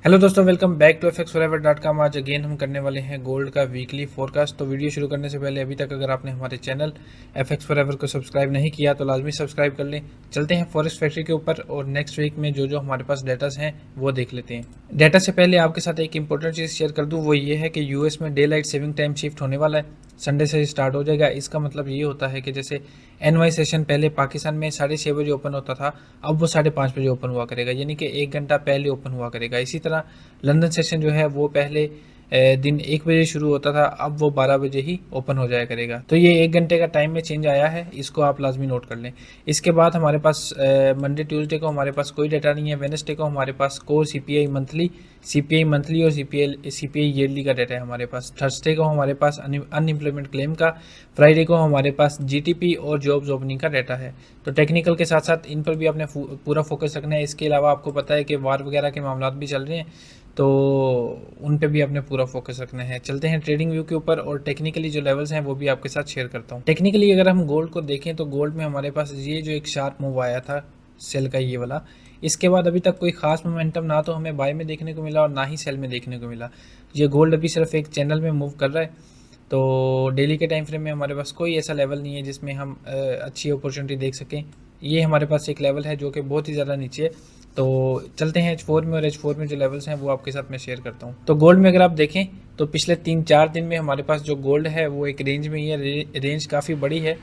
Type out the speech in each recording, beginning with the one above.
Hello दोस्तों, welcome back to fxforever.com। आज again हम करने वाले हैं गोल्ड का वीकली फोरकास्ट। तो वीडियो शुरू करने से पहले अभी तक अगर आपने हमारे चैनल FX Forever को सब्सक्राइब नहीं किया तो लाजमी सब्सक्राइब कर लें। चलते हैं फॉरेस्ट फैक्ट्री के ऊपर और नेक्स्ट वीक में जो हमारे पास डेटास हैं वो देख लेते हैं। डेटा से पहले आपके साथ एक इंपॉर्टेंट चीज़ शेयर कर दूँ, वो ये है कि यूएस में day light saving time shift होने वाला है, संडे से स्टार्ट हो जाएगा। इसका मतलब ये होता है कि जैसे एनवाई सेशन पहले पाकिस्तान में 6:30 बजे ओपन होता था, अब वो 5:30 बजे ओपन हुआ करेगा, यानी कि 1 घंटा पहले ओपन हुआ करेगा। इसी तरह लंदन सेशन जो है वो पहले दिन 1 बजे शुरू होता था, अब वो 12 बजे ही ओपन हो जाया करेगा। तो ये 1 घंटे का टाइम में चेंज आया है, इसको आप लाजमी नोट कर लें। इसके बाद हमारे पास मंडे ट्यूसडे को हमारे पास कोई डाटा नहीं है। वेडनेसडे को हमारे पास कोर सीपीआई मंथली और सीपीआई ईयरली का डाटा है हमारे पास। थर्सडे को हमारे पास अनएम्प्लॉयमेंट क्लेम का, फ्राइडे को हमारे पास जीटीपी और जॉब्स ओपनिंग का डाटा है। तो टेक्निकल के साथ साथ इन पर भी आपने पूरा फोकस रखना है। इसके अलावा आपको पता है कि वार वगैरह के मामला भी चल रहे हैं, तो उन पे भी आपने पूरा फोकस रखना है। चलते हैं ट्रेडिंग व्यू के ऊपर और टेक्निकली जो लेवल्स हैं वो भी आपके साथ शेयर करता हूँ। टेक्निकली अगर हम गोल्ड को देखें तो गोल्ड में हमारे पास ये जो एक शार्प मूव आया था सेल का, ये वाला, इसके बाद अभी तक कोई खास मोमेंटम ना तो हमें बाय में देखने को मिला और ना ही सेल में देखने को मिला। ये गोल्ड अभी सिर्फ एक चैनल में मूव कर रहा है। तो डेली के टाइम फ्रेम में हमारे पास कोई ऐसा लेवल नहीं है जिसमें हम अच्छी अपॉर्चुनिटी देख सकें। ये हमारे पास एक लेवल है जो कि बहुत ही ज़्यादा नीचे है। तो चलते हैं H4 में, और H4 में जो लेवल्स हैं वो आपके साथ मैं शेयर करता हूँ। तो गोल्ड में अगर आप देखें तो पिछले 3-4 दिन में हमारे पास जो गोल्ड है वो एक रेंज में ही है। रेंज काफ़ी बड़ी है,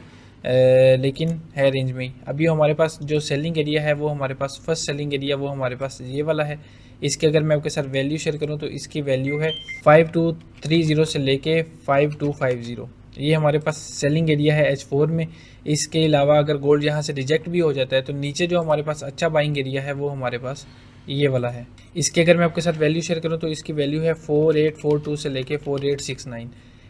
लेकिन है रेंज में ही। अभी हमारे पास जो सेलिंग एरिया है वो हमारे पास फर्स्ट सेलिंग एरिया वो हमारे पास ये वाला है। इसके अगर मैं आपके साथ वैल्यू शेयर करूँ तो इसकी वैल्यू है 5230 से लेके 5250। ये हमारे पास सेलिंग एरिया है H4 में। इसके अलावा अगर गोल्ड यहाँ से रिजेक्ट भी हो जाता है तो नीचे जो हमारे पास अच्छा बाइंग एरिया है वो हमारे पास ये वाला है। इसके अगर मैं आपके साथ वैल्यू शेयर करूँ तो इसकी वैल्यू है 4842 से लेके 4869।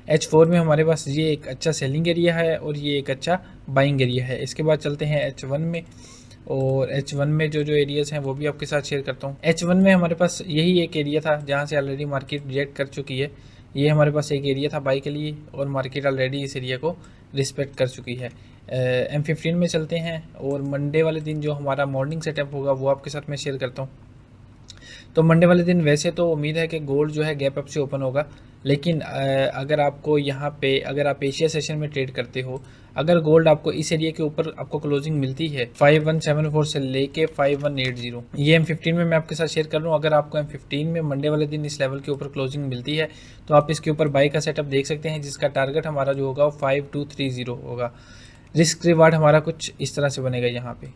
H4 में हमारे पास ये एक अच्छा सेलिंग एरिया है और ये एक अच्छा बाइंग एरिया है। इसके बाद चलते हैं H1 में, और H1 में जो एरियाज़ हैं वो भी आपके साथ शेयर करता हूँ। H1 में हमारे पास यही एक एरिया था जहाँ से ऑलरेडी मार्केट रिजेक्ट कर चुकी है। ये हमारे पास एक एरिया था बाई के लिए और मार्केट ऑलरेडी इस एरिया को रिस्पेक्ट कर चुकी है। M15 में चलते हैं और मंडे वाले दिन जो हमारा मॉर्निंग सेटअप होगा वो आपके साथ मैं शेयर करता हूँ। तो मंडे वाले दिन वैसे तो उम्मीद है कि गोल्ड जो है गैप अप से ओपन होगा, लेकिन अगर आपको यहाँ पे, अगर आप एशिया सेशन में ट्रेड करते हो, अगर गोल्ड आपको इस एरिया के ऊपर आपको क्लोजिंग मिलती है 5174 से लेके 5180, ये M15 में मैं आपके साथ शेयर कर रहा हूँ। अगर आपको M15 में मंडे वाले दिन इस लेवल के ऊपर क्लोजिंग मिलती है तो आप इसके ऊपर बाई का सेटअप देख सकते हैं, जिसका टारगेट हमारा जो होगा वो 5230 होगा। रिस्क रिवार्ड हमारा कुछ इस तरह से बनेगा। यहाँ पे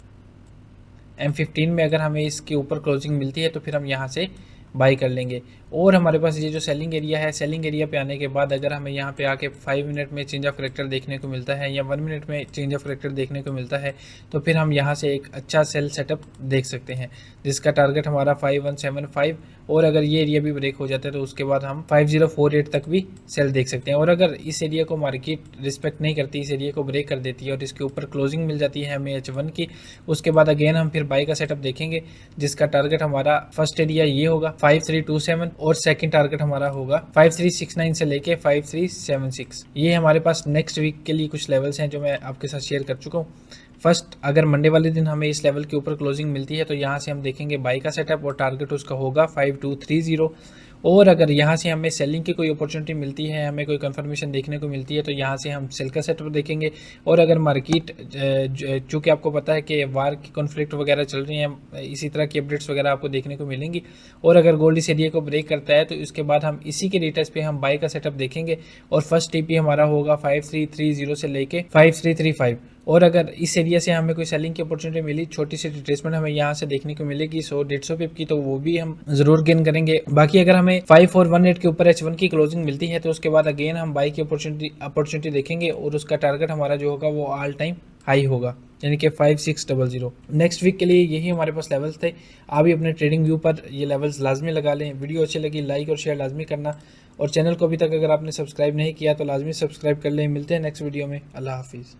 M15 में अगर हमें इसके ऊपर क्लोजिंग मिलती है तो फिर हम यहाँ से बाई कर लेंगे। और हमारे पास ये जो सेलिंग एरिया है, सेलिंग एरिया पे आने के बाद अगर हमें यहाँ पे आके 5 मिनट में चेंज ऑफ करेक्टर देखने को मिलता है या 1 मिनट में चेंज ऑफ करेक्टर देखने को मिलता है तो फिर हम यहाँ से एक अच्छा सेल सेटअप देख सकते हैं, जिसका टारगेट हमारा 5175। और अगर ये एरिया भी ब्रेक हो जाता है तो उसके बाद हम 5048 तक भी सेल देख सकते हैं। और अगर इस एरिया को मार्केट रिस्पेक्ट नहीं करती, इस एरिया को ब्रेक कर देती है और इसके ऊपर क्लोजिंग मिल जाती है हमें H1 की, उसके बाद अगेन हम फिर बाई का सेटअप देखेंगे, जिसका टारगेट हमारा फर्स्ट एरिया ये होगा 5327 और सेकंड टारगेट हमारा होगा 5369 से लेके 5376। ये हमारे पास नेक्स्ट वीक के लिए कुछ लेवल्स हैं जो मैं आपके साथ शेयर कर चुका हूँ। फर्स्ट, अगर मंडे वाले दिन हमें इस लेवल के ऊपर क्लोजिंग मिलती है तो यहाँ से हम देखेंगे बाई का सेटअप और टारगेट उसका होगा 5230। और अगर यहाँ से हमें सेलिंग की कोई अपॉर्चुनिटी मिलती है, हमें कोई कंफर्मेशन देखने को मिलती है तो यहाँ से हम सेल का सेटअप देखेंगे। और अगर मार्केट, चूँकि आपको पता है कि वार की कॉन्फ्लिक्ट वगैरह चल रही हैं, इसी तरह की अपडेट्स वगैरह आपको देखने को मिलेंगी, और अगर गोल्ड इस एरिया को ब्रेक करता है तो इसके बाद हम इसी के डेटास पे हम बाई का सेटअप देखेंगे और फर्स्ट टीपी हमारा होगा 5330 से लेके 5335। और अगर इस एरिया से हमें कोई सेलिंग की अपॉर्चुनिटी मिली, छोटी सी रिट्रेसमेंट हमें यहाँ से देखने को मिलेगी 100-150 पिप की, तो वो भी हम जरूर गेन करेंगे। बाकी अगर हमें 5418 के ऊपर H1 की क्लोजिंग मिलती है तो उसके बाद अगेन हम बाई की अपॉर्चुनिटी देखेंगे और उसका टारगेट हमारा जो होगा वो ऑल टाइम हाई होगा, यानी कि 5600। नेक्स्ट वीक के लिए यही हमारे पास लेवल्स थे। आप भी अपने ट्रेडिंग व्यू पर ये लेवल्स लाजमी लगा लें। वीडियो अच्छी लगी लाइक और शेयर लाजमी करना, और चैनल को अभी तक अगर आपने सब्सक्राइब नहीं किया तो लाजमी सब्सक्राइब कर लें। मिलते हैं नेक्स्ट वीडियो में। अल्लाह हाफिज़।